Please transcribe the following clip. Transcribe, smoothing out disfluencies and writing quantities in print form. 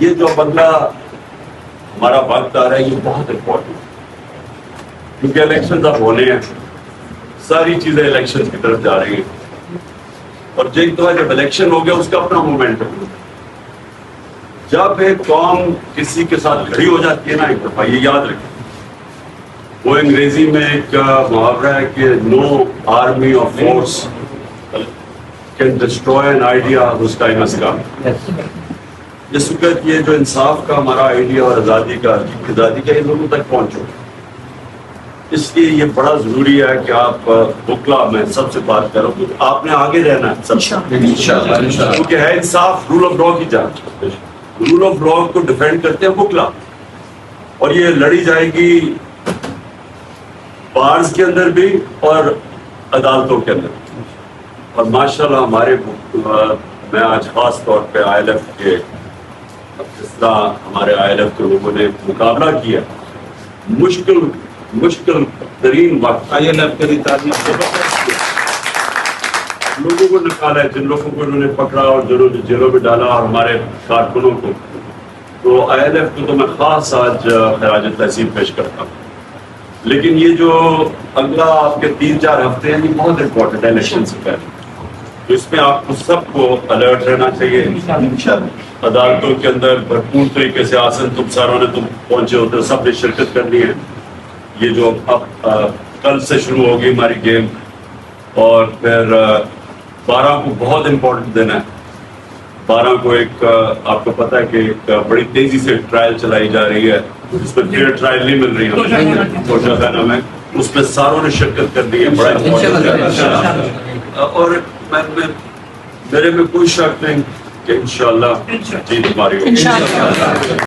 یہ جو اگلا ہمارا وقت آ رہا ہے یہ بہت امپورٹنٹ ہے، کیونکہ الیکشن اب ہونے ہیں، ساری چیزیں الیکشن کی طرف جا رہی ہیں، اور جب الیکشن ہو گیا اس کا اپنا مومنٹم ہے۔ جب ایک قوم کسی کے ساتھ کھڑی ہو جاتی ہے نا، ایک دفعہ یہ یاد رکھیں، وہ انگریزی میں ایک محاورہ ہے کہ نو آرمی اور force can destroy an idea whose time has come۔ اس وقت یہ جو انصاف کا ہمارا آئیڈیا اور آزادی کا یہ لوگوں تک پہنچو، اس لیے یہ بڑا ضروری ہے کہ آپ بکلا میں سب سے بات کرو، کیونکہ آپ نے آگے رہنا ہے سب کیونکہ ہے انصاف، رول آف لا کی جان، رول آف لا کو ڈیفینڈ کرتے ہیں بکلا، اور یہ لڑی جائے گی بارز کے اندر بھی اور عدالتوں کے اندر، اور ماشاءاللہ ہمارے میں آج خاص طور پہ آئی ایل ایف کے جس طرح ہمارے آئی ایل ایف کے لوگوں نے مقابلہ کیا، مشکل ترین وقت آئی ایل ایف کے لیے تعلیم زبردست کیا، لوگوں کو نکالا ہے، جن لوگوں کو انہوں نے پکڑا اور جنہوں میں ڈالا، اور ہمارے کارکنوں کو، تو آئی ایل ایف کو تو میں خاص آج خراج تحسین پیش کرتا ہوں۔ لیکن یہ جو اگلا آپ کے 3-4 ہفتے ہیں یہ بہت امپورٹنٹ ہے الیکشن سے پہلے، تو اس میں آپ کو سب کو الرٹ رہنا چاہیے۔ عدالتوں کے اندر بھرپور طریقے سے آسن تم ساروں نے تم پہنچے ہوتے، سب نے شرکت کرنی ہے۔ یہ جو اب کل سے شروع ہوگی ہماری گیم، اور پھر 12 کو بہت امپورٹنٹ دن ہے۔ 12 کو ایک آپ کو پتہ ہے کہ ایک بڑی تیزی سے ٹرائل چلائی جا رہی ہے، جس میں فیئر ٹرائل نہیں مل رہی ہے، توشہ خانہ میں، اس میں ساروں نے شرکت کرنی ہے، بڑا امپورٹنٹ ہے، اور میرے میں کوئی شک نہیں کہ انشاءاللہ جیت ہماری ہوگی۔